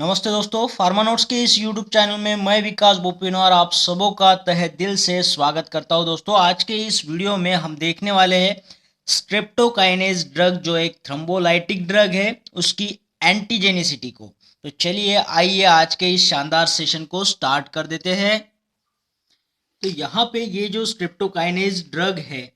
नमस्ते दोस्तों, फार्मानोट्स के इस यूट्यूब चैनल में मैं विकास बोपिनो और आप सबों का तहे दिल से स्वागत करता हूं। दोस्तों, आज के इस वीडियो में हम देखने वाले हैं स्ट्रेप्टोकाइनेज ड्रग जो एक थ्रोम्बोलाइटिक ड्रग है उसकी एंटीजेनिसिटी को। तो चलिए आइए आज के इस शानदार सेशन को स्टार्ट कर देते हैं। तो यहाँ पे ये जो स्ट्रेप्टोकाइनेज ड्रग है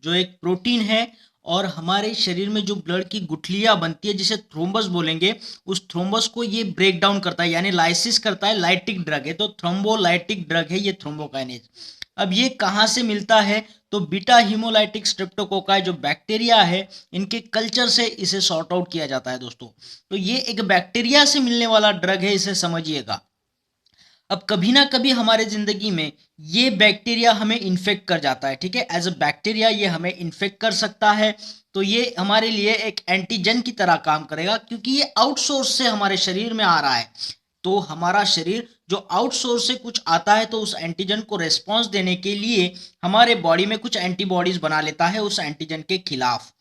जो एक प्रोटीन है और हमारे शरीर में जो ब्लड की गुठलियां बनती है जिसे थ्रोम्बस बोलेंगे, उस थ्रोम्बस को ये ब्रेक डाउन करता है यानी लाइसिस करता है। लाइटिक ड्रग है तो थ्रोम्बोलाइटिक ड्रग है ये थ्रोम्बोकाइनेज। अब ये कहाँ से मिलता है? तो बीटा हीमोलाइटिक स्ट्रेप्टोकोकाई जो बैक्टीरिया है इनके कल्चर से इसे सॉर्ट आउट किया जाता है दोस्तों। तो ये एक बैक्टीरिया से मिलने वाला ड्रग है, इसे समझिएगा। अब कभी ना कभी हमारे जिंदगी में ये बैक्टीरिया हमें इन्फेक्ट कर जाता है, ठीक है। एज अ बैक्टीरिया ये हमें इन्फेक्ट कर सकता है। तो ये हमारे लिए एक एंटीजन की तरह काम करेगा क्योंकि ये आउटसोर्स से हमारे शरीर में आ रहा है। तो हमारा शरीर जो आउटसोर्स से कुछ आता है तो उस एंटीजन को रेस्पॉन्स देने के लिए हमारे बॉडी में कुछ एंटीबॉडीज बना लेता है उस एंटीजन के खिलाफ।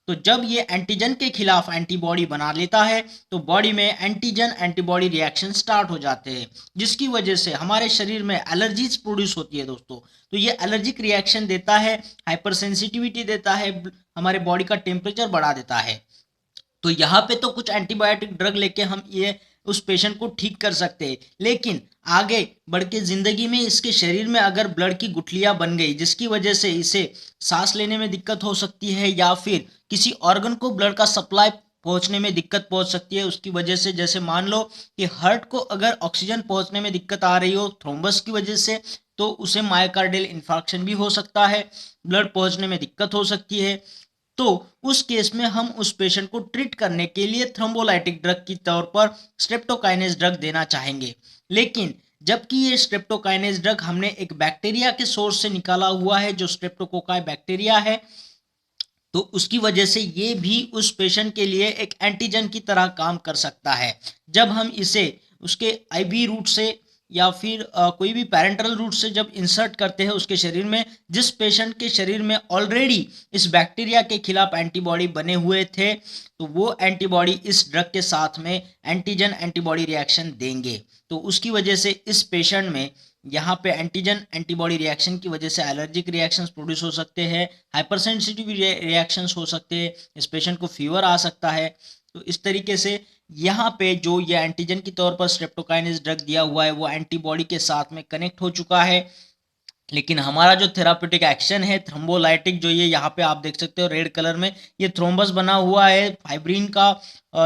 तो जब ये एंटीजन के खिलाफ एंटीबॉडी बना लेता है तो बॉडी में एंटीजन एंटीबॉडी रिएक्शन स्टार्ट हो जाते हैं, जिसकी वजह से हमारे शरीर में एलर्जीज प्रोड्यूस होती है दोस्तों। तो ये एलर्जिक रिएक्शन देता है, हाइपर सेंसिटिविटी देता है, हमारे बॉडी का टेम्परेचर बढ़ा देता है। तो यहाँ पे तो कुछ एंटीबायोटिक ड्रग लेके हम ये उस पेशेंट को ठीक कर सकते हैं, लेकिन आगे बढ़ के जिंदगी में इसके शरीर में अगर ब्लड की गुठलियां बन गई जिसकी वजह से इसे सांस लेने में दिक्कत हो सकती है या फिर किसी ऑर्गन को ब्लड का सप्लाई पहुंचने में दिक्कत पहुंच सकती है उसकी वजह से। जैसे मान लो कि हार्ट को अगर ऑक्सीजन पहुंचने में दिक्कत आ रही हो थ्रोम्बस की वजह से, तो उसे मायोकार्डियल इंफार्क्शन भी हो सकता है, ब्लड पहुंचने में दिक्कत हो सकती है। तो उस केस में हम उस पेशेंट को ट्रीट करने के लिए थ्रोम्बोलाइटिक ड्रग की तौर पर स्ट्रेप्टोकाइनेज ड्रग देना चाहेंगे। लेकिन जबकि ये स्ट्रेप्टोकाइनेज ड्रग हमने एक बैक्टीरिया के सोर्स से निकाला हुआ है जो स्ट्रेप्टोकोकाई बैक्टीरिया है, तो उसकी वजह से ये भी उस पेशेंट के लिए एक एंटीजन की तरह काम कर सकता है। जब हम इसे उसके आईवी रूट से या फिर कोई भी पैरेंटल रूट से जब इंसर्ट करते हैं उसके शरीर में, जिस पेशेंट के शरीर में ऑलरेडी इस बैक्टीरिया के खिलाफ एंटीबॉडी बने हुए थे, तो वो एंटीबॉडी इस ड्रग के साथ में एंटीजन एंटीबॉडी रिएक्शन देंगे। तो उसकी वजह से इस पेशेंट में यहाँ पे एंटीजन एंटीबॉडी रिएक्शन की वजह से एलर्जिक रिएक्शंस प्रोड्यूस हो सकते हैं, हाइपर सेंसिटिव रिएक्शंस हो सकते हैं, इस पेशेंट को फीवर आ सकता है। तो इस तरीके से यहाँ पे जो ये एंटीजन की तौर पर स्ट्रेप्टोकाइनेज ड्रग दिया हुआ है वो एंटीबॉडी के साथ में कनेक्ट हो चुका है। लेकिन हमारा जो थेराप्यूटिक एक्शन है थ्रोम्बोलाइटिक, जो ये यहाँ पे आप देख सकते हो रेड कलर में ये थ्रोम्बस बना हुआ है फाइब्रिन का,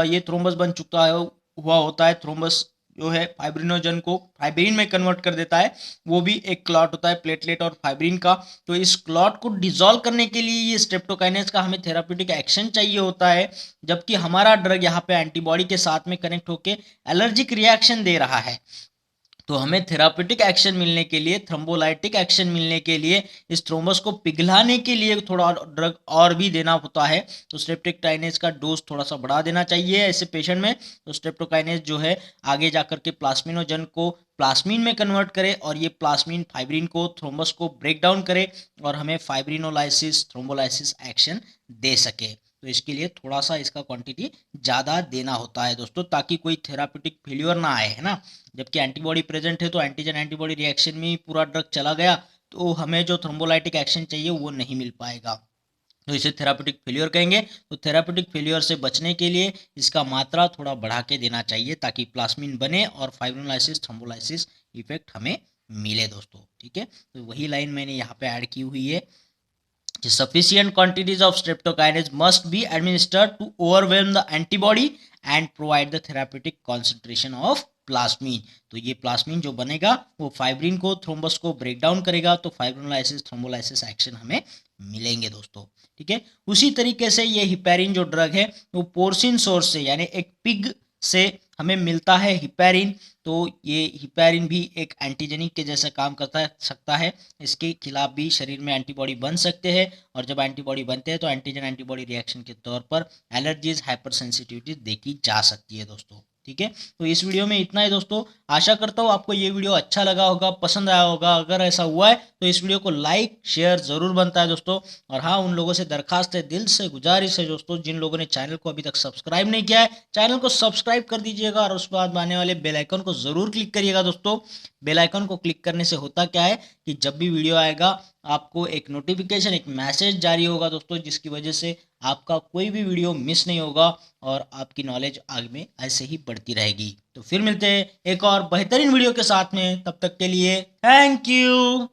ये थ्रोम्बस बन चुका है हुआ होता है। थ्रोम्बस जो है फाइब्रिनोजन को फाइब्रिन में कन्वर्ट कर देता है, वो भी एक क्लॉट होता है प्लेटलेट और फाइब्रिन का। तो इस क्लॉट को डिसॉल्व करने के लिए ये स्ट्रेप्टोकाइनेज का हमें थेराप्यूटिक एक्शन चाहिए होता है, जबकि हमारा ड्रग यहाँ पे एंटीबॉडी के साथ में कनेक्ट होकर एलर्जिक रिएक्शन दे रहा है। तो हमें थेराप्यूटिक एक्शन मिलने के लिए, थ्रोम्बोलाइटिक एक्शन मिलने के लिए, इस थ्रोम्बस को पिघलाने के लिए थोड़ा ड्रग और भी देना होता है। तो स्ट्रेप्टोकाइनेज का डोज थोड़ा सा बढ़ा देना चाहिए ऐसे पेशेंट में। तो स्ट्रेप्टोकाइनेज जो है आगे जाकर के प्लास्मिनोजन को प्लास्मीन में कन्वर्ट करे और ये प्लास्मीन फाइब्रिन को थ्रोम्बस को ब्रेक डाउन करे और हमें फाइब्रिनोलाइसिस थ्रोम्बोलाइसिस एक्शन दे सके। तो इसके लिए थोड़ा सा इसका क्वांटिटी ज़्यादा देना होता है दोस्तों, ताकि कोई थेराप्यूटिक फेल्योर ना आए, है ना। जबकि एंटीबॉडी प्रेजेंट है तो एंटीजन एंटीबॉडी रिएक्शन में पूरा ड्रग चला गया तो हमें जो थ्रोम्बोलाइटिक एक्शन चाहिए वो नहीं मिल पाएगा, तो इसे थेराप्यूटिक फेलियर कहेंगे। तो थेराप्यूटिक फेलियर से बचने के लिए इसका मात्रा थोड़ा बढ़ा के देना चाहिए ताकि प्लास्मिन बने और फाइब्रोलाइसिस थ्रोम्बोलाइसिस इफेक्ट हमें मिले दोस्तों, ठीक है। तो वही लाइन मैंने यहाँ पे ऐड की हुई है। Sufficient quantities of streptokinase must be administered to overwhelm the antibody and provide the therapeutic concentration of प्लास्मीन। तो ये प्लास्मीन जो बनेगा वो फाइब्रिन को थ्रोम्बस को ब्रेक डाउन करेगा, तो फाइब्रोलाइसिस थ्रोम्बोलाइसिस एक्शन हमें मिलेंगे दोस्तों, ठीक है। उसी तरीके से ये हिपैरिन जो ड्रग है वो पोर्सिन सोर्स से यानी एक पिग से हमें मिलता है हिपैरिन। तो ये हिपैरिन भी एक एंटीजेनिक के जैसा काम करता सकता है, इसके खिलाफ भी शरीर में एंटीबॉडी बन सकते हैं और जब एंटीबॉडी बनते हैं तो एंटीजन एंटीबॉडी रिएक्शन के तौर पर एलर्जीज हाइपर सेंसिटिविटी देखी जा सकती है दोस्तों, ठीक है, तो इस वीडियो में इतना ही दोस्तों। आशा करता हूँ आपको ये वीडियो अच्छा लगा होगा, पसंद आया होगा। अगर ऐसा हुआ है तो इस वीडियो को लाइक शेयर जरूर बनता है दोस्तों। और हाँ, उन लोगों से दरखास्त है, दिल से गुजारिश है दोस्तों, जिन लोगों ने चैनल को अभी तक सब्सक्राइब नहीं किया है, चैनल को सब्सक्राइब कर दीजिएगा और उसके बाद आने वाले बेल आइकन को जरूर क्लिक करिएगा दोस्तों। बेल आइकन को क्लिक करने से होता क्या है कि जब भी वीडियो आएगा आपको एक नोटिफिकेशन, एक मैसेज जारी होगा दोस्तों, जिसकी वजह से आपका कोई भी वीडियो मिस नहीं होगा और आपकी नॉलेज आगे में ऐसे ही बढ़ती रहेगी। तो फिर मिलते हैं एक और बेहतरीन वीडियो के साथ में, तब तक के लिए थैंक यू।